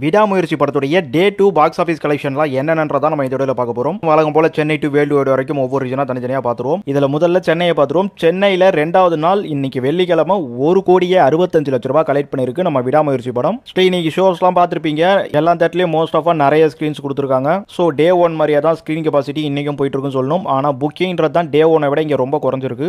விடாமுயற்சி படத்துடைய டே 2 box office கலெக்ஷன்லாம் என்னென்னன்றதா நம்ம இந்த வீடியோல பார்க்க போறோம். வழக்கம் போல சென்னை டு வேர்ல்டு வைடு வரைக்கும் ஒவ்வொரு ரீஜனா தனித்தனியா பார்த்துருவோம். இதுல முதல்ல சென்னையை பார்த்துருவோம். சென்னையில 2வது நாள் இன்னைக்கு வெள்ளிக்கிழமை 1,65,00,000 ரூபாய் கலெக்ட் பண்ணிருக்கு நம்ம விடாமுயற்சி படம். இன்னைக்கு ஷோஸ்லாம் பார்த்துருப்பீங்க. எல்லா தேட்டர்லயும் மோஸ்ட் ஆஃப் நிறைய ஸ்கிரீன்ஸ் கொடுத்துருக்காங்க. ஸோ டே 1 மாதிரியே தான் ஸ்கிரீன் கெபாசிட்டி இன்னைக்கும் போயிட்டு இருக்குன்னு சொல்லணும். ஆனா புக்கிங்கிறது தான் டே 1 விட இங்க ரொம்ப குறைஞ்சிருக்கு.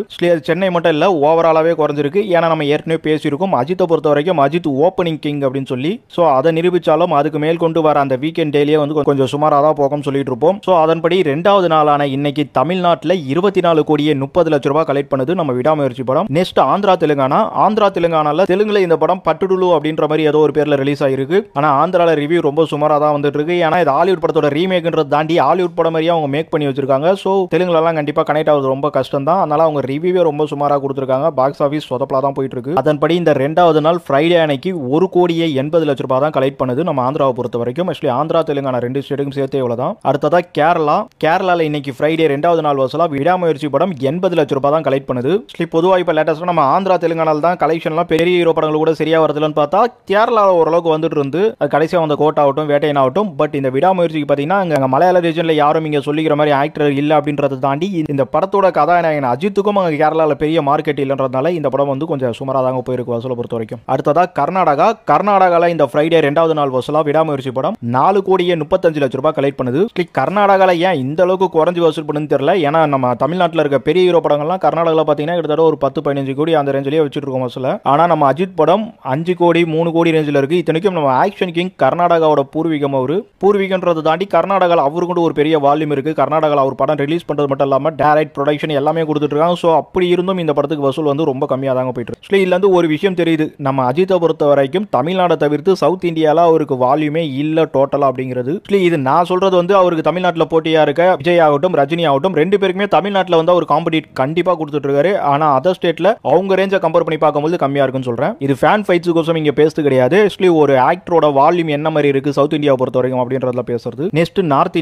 சென்னை மட்டும் இல்ல, ஓவராலாவே குறைஞ்சிருக்கு. ஏன்னா நம்ம ஏற்கனவே பேசியிருக்கோம், அஜித்தை பொறுத்த வரைக்கும் அஜித் ஓப்பனிங் கிங் அப்படின்னு சொல்லி. ஸோ அதை நிரூபிச்சாலும் அதுக்கு மேல் கொண்டு வர அந்த வீக்கெண்ட் டேலியே வந்து கொஞ்சம் சுமாராக தான் போகும் சொல்லிட்டு இருப்போம். ஸோ அதன்படி 2வது நாளான இன்னைக்கு தமிழ்நாட்டில் 24,30,00,000 ரூபாய் கலெக்ட் பண்ணுது நம்ம விடாமுயற்சி படம். நெக்ஸ்ட் ஆந்திரா தெலுங்கானால தெலுங்குல இந்த படம் பட்டுடுலு அப்படின்ற மாதிரி ஏதோ ஒரு பேர்ல ரிலீஸ் ஆயிருக்கு. ஆனா ஆந்திரால ரிவ்யூ ரொம்ப சுமாராக தான் வந்துட்டு இருக்கு. ஏன்னா இது ஹாலிவுட் படத்தோட ரீமேக்ன்றது தாண்டி ஹாலிவுட் படம் மாதிரியே அவங்க மேக் பண்ணி வச்சிருக்காங்க. ஸோ தெலுங்குலாம் கண்டிப்பா கனெக்ட் ஆகுது ரொம்ப கஷ்டம் தான். அதனால அவங்க ரிவ்யூவே ரொம்ப சுமாராக கொடுத்துருக்காங்க. பாக்ஸ் ஆஃபீஸ் சொதப்பலா தான் போயிட்டு இருக்கு. அதன்படி இந்த 2வது நாள் ஃப்ரைடே அன்னைக்கு 1,80,00,000 ரூபாய் தான் கலெக்ட் பண்ணுது நம்ம ஆந்திராவை பொறுத்த வரைக்கும். ஆந்திரா தெலுங்கானா 2 ஸ்டேட்டுக்கும் சேர்த்தே இவ்வளவுதான். அடுத்ததா கேரளால இன்னைக்கு ஃப்ரைடே 2வது நாள் வசூலா விடாமுயற்சி படம் 80 லட்சம் ரூபாய் தான் கலெக்ட் பண்ணுது. பொதுவாக இப்போ லேட்டஸ்டா நம்ம ஆந்திரா தெலுங்கானால தான் கலெக்ஷன்லாம் பெரிய ஹீரோ படங்கள் கூட சரியா வரதுலன்னு பார்த்தா கேரளாவில் ஓரளவுக்கு வந்துட்டு இருந்து கடைசியா வந்த கோட் ஆகட்டும் வேட்டையன் ஆகட்டும். பட் இந்த விடாமுயற்சிக்கு பார்த்தீங்கன்னா அங்க மலையாள ரீஜன்ல யாரும் இங்க சொல்லிக்கிற மாதிரி ஆக்டர் இல்ல அப்படின்றத தாண்டி இந்த படத்தோட கதாநாயகன் அஜித்துக்கும் அங்க கேரளாவில் பெரிய மார்க்கெட் இல்லைன்றதுனால இந்த படம் வந்து கொஞ்சம் சுமாராக தாங்க போயிருக்கு வசூலை பொறுத்த வரைக்கும். அடுத்ததா கர்நாடகால இந்த ஃப்ரைடே 2வது நாள் வசூலா விடாமுயற்சி படம் 4,35,00,000 ரூபாய் கலெக்ட் பண்ணுது. கர்நாடகால ஏன் இந்த அளவுக்கு குறைஞ்சு வசூல் பண்ணுன்னு தெரியல. ஏன்னா நம்ம தமிழ்நாட்டில் இருக்க பெரிய ஹீரோ படங்கள்லாம் கர்நாடகாவில் பார்த்தீங்கன்னா கிட்டத்தட்ட ஒரு 10-15 கோடி அந்த ரேஞ்சிலேயே வச்சுட்டு இருக்கோம் வசூல. ஆனா நம்ம அஜித் படம் 5 கோடி 3 கோடி ரேஞ்சில் இருக்கு. இத்தனைக்கும் நம்ம ஆக்ஷன் கிங் கர்நாடகாவோட பூர்வீகம் அவரு. பூர்வீகன்றது தாண்டி கர்நாடகாவில் அவருக்கு ஒரு பெரிய வால்யூம் இருக்கு. கர்நாடகாவில் அவர் படம் ரிலீஸ் பண்றது மட்டும் இல்லாம டைரக்ட் ப்ரொடக்ஷன் எல்லாமே கொடுத்துட்டு இருக்காங்க. ஸோ அப்படி இருந்தும் இந்த படத்துக்கு வசூல் வந்து ரொம்ப கம்மியாக தாங்க போயிட்டு இருக்கு. இதுல இருந்து ஒரு விஷயம் தெரியுது, நம்ம அஜித்தை பொறுத்த வரைக்கும் தமிழ்நாட்டை தவிர்த்து சவுத் இந்தியால அவருக்கு வால்யூமே இல்ல டோட்டலா அப்படிங்கிறது. இது நான் சொல்றது வந்து அவருக்கு தமிழ்நாட்டில் போட்டியா இருக்க விஜய் ஆகட்டும் ரஜினி ஆகட்டும் 2 பேருக்குமே தமிழ்நாட்டில் வந்து அவர் காம்படிட் கண்டிப்பா கொடுத்துட்டு இருக்காரு. ஆனா அதர் ஸ்டேட்ல அவங்க ரேஞ்சை கம்பேர் பண்ணி பார்க்கும்போது கம்மியா இருக்குன்னு சொல்றேன். இது ஃபேன் ஃபைட்ஸ் கோசம் இங்க பேசுறது கிடையாது. ஒரு ஆக்டரோட வால்யூம் என்ன மாதிரி இருக்கு சவுத் இந்தியாவை பொறுத்த வரைக்கும் அப்படின்றதுல பேசுறது. நெக்ஸ்ட் நார்த்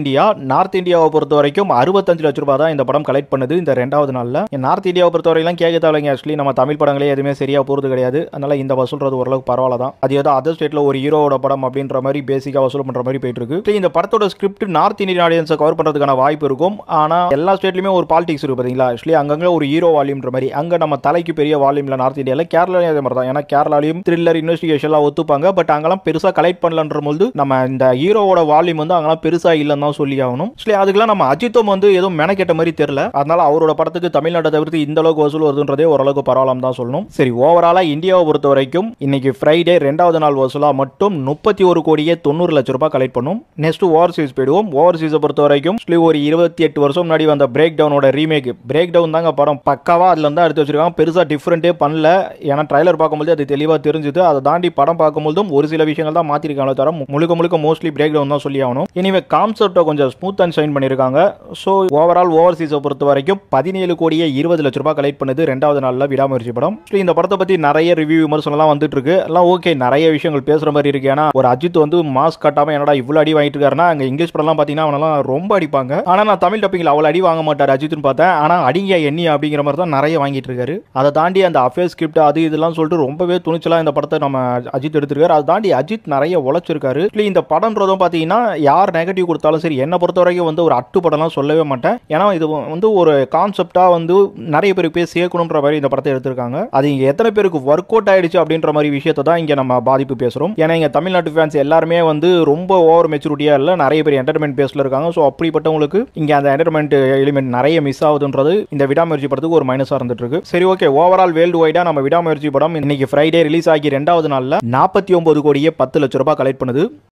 இந்தியாவை பொறுத்த வரைக்கும் 65 லட்சம் ரூபாய் தான் இந்த படம் கலெக்ட் பண்ணுது இந்த 2வது நாள்ல. நார்த் இந்தியாவை பொறுத்த வரைக்கும் கேட்க தேவைங்க. ஆக்சுவலி நம்ம தமிழ் படங்களே எதுவுமே சரியா போறது கிடையாது. அதனால இந்த வசூல்றது ஓரளவுக்கு பரவாயில்ல தான். அது ஏதோ அதர் ஸ்டேட்ல ஒரு ஹீரோட படம் அப்படின்ற மாதிரி பேசிக்கா வசூல் பண்ற மாதிரி போயிட்டு இருக்கு. இந்த படத்தோட ஸ்கிரிப்ட் நார்த் இந்தியன் ஆடியன்ஸை கவர் பண்றதுக்கான வாய்ப்பு இருக்கும். ஆனா எல்லா ஸ்டேட்லயுமே ஒரு பாலிடிக்ஸ் இருக்கு பாத்தீங்களா. ஆக்சுவலி அங்கங்க ஒரு ஹீரோ வால்யூம்ன்ற மாதிரி அங்க நம்ம தலைக்கு பெரிய வால்யூம்ல நார்த் இந்தியால கேரளாலையும் அதே மாதிரி தான். ஏன்னா கேரளாலையும் த்ரில்லர் இன்வெஸ்டிகேஷன்லாம் ஒத்துப்பாங்க. பட் அங்கெல்லாம் பெருசா கலெக்ட் பண்ணலன்ற போது நம்ம இந்த ஹீரோவோட வால்யூம் வந்து அங்கெல்லாம் பெருசா இல்லைன்னு தான் சொல்லி ஆகணும். அதுக்கெல்லாம் நம்ம அஜித்தும் வந்து எதுவும் மெனக்கெட்ட மாதிரி தெரியல. அதனால அவரோட படத்துக்கு தமிழ்நாட்டை தவிர்த்து இந்த அளவுக்கு வசூல் வருதுன்றதே ஓரளவுக்கு பரவாயில்ல தான் சொல்லணும். சரி, ஓவராலா இந்தியாவை பொறுத்த வரைக்கும் இன்னைக்கு ஃப்ரைடே 2வது நாள் வசூலா மட்டும் 31,90,00,000 ரூபாய் கலெக்ட் பண்ணும். நெக்ஸ்ட் ஓவர்சீஸ் போயிடுவோம். ஓவர்சீஸை பொறுத்த வரைக்கும் ஒரு 28 வருஷம் முன்னாடி வந்த பிரேக் டவுனோட ரீமேக் பிரேக் டவுன் தாங்க படம். பக்காவா அதுல இருந்தா எடுத்து வச்சிருக்காங்க. பெருசா டிஃபரெண்டே பண்ணல. ஏன்னா ட்ரைலர் பார்க்கும்போது அது தெளிவா தெரிஞ்சுது. அதை தாண்டி படம் பார்க்கும்போதும் ஒரு சில விஷயங்கள் தான் மாத்திருக்காங்க தவிர முழுக்க மோஸ்ட்லி பிரேக் டவுன் தான் சொல்லி ஆகணும். எனவே கான்செப்டை கொஞ்சம் ஸ்மூத் அண்ட் ஷைன் பண்ணிருக்காங்க. ஸோ ஓவரால் ஓவர்சீஸை பொறுத்த வரைக்கும் 17,20,00,000 ரூபாய் கலெக்ட் பண்ணுது 2வது நாள்ல விடாமுயற்சி படம். இந்த படத்தை பத்தி நிறைய ரிவ்யூ விமர்சனம் வந்துட்டு இருக்கு. எல்லாம் ஓகே, நிறைய விஷயங்கள் பேசுற மாதிரி இருக்கு. ஏன்னா ஒரு அஜித் வந்து மாஸ்க் கட்டாம என்னடா இவ்வளவு அடி வாங்கிட்டு இருக்காருன்னா அங்க இங்கிலீஷ் படம்லாம் பாத்தீங்கன்னா அவனெல்லாம் ரொம்ப அடிப்பாங்க. ஆனா நான் தமிழ் டப்பிங்ல அவ்வளவு அடி வாங்க மாட்டார் அஜித்னு பார்த்தேன். ஆனா அடிங்க எண்ணி அப்படிங்கிற மாதிரி தான் நிறைய வாங்கிட்டு இருக்காரு. அதை தாண்டி அந்த அஃபேர் ஸ்கிரிப்ட் அது இதெல்லாம் சொல்லிட்டு ரொம்பவே துணிச்சலா இந்த படத்தை நம்ம அஜித் எடுத்திருக்காரு. அதை தாண்டி அஜித் நிறைய உழைச்சிருக்காரு. இந்த படம்ன்றதும் பாத்தீங்கன்னா யார் நெகட்டிவ் கொடுத்தாலும் சரி, என்ன பொறுத்த வரைக்கும் வந்து ஒரு அட்டு படம்லாம் சொல்லவே மாட்டேன். ஏன்னா இது வந்து ஒரு கான்செப்டா வந்து நிறைய பேருக்கு போய் சேர்க்கணும்ன்ற மாதிரி இந்த படத்தை எடுத்திருக்காங்க. அது இங்க எத்தனை பேருக்கு ஒர்க் அவுட் ஆயிடுச்சு அப்படின்ற மாதிரி விஷயத்தை தான் இங்க நம்ம பாதிப்பு பேசுறோம். ஏன்னா இங்க தமிழ்நாட்டு ஃபேன்ஸ் எல்லாருமே வந்து ரொம்ப ஓவர் மெச்சூரிட்டியா இல்ல, நிறைய பேர் என்டர்டைன்மெண்ட் பேஸ்ல இருக்காங்க. ஸோ அப்படிப்பட்டவங்களுக்கு இங்க அந்த என்டர்டைன்மெண்ட் எலிமெண்ட் நிறைய மிஸ் ஆகுதுன்றது இந்த விடாமுயற்சி படத்துக்கு ஒரு மைனஸா இருந்துட்டு இருக்கு. சரி, ஓகே, ஓவரால் வேர்ல்டு வைடா நம்ம விடாமுயற்சி படம் இன்னைக்கு ஃப்ரைடே ரிலீஸ் ஆகி 2வது நாள்ல 49,10,00,000 ரூபாய் கலெக்ட் பண்ணுது.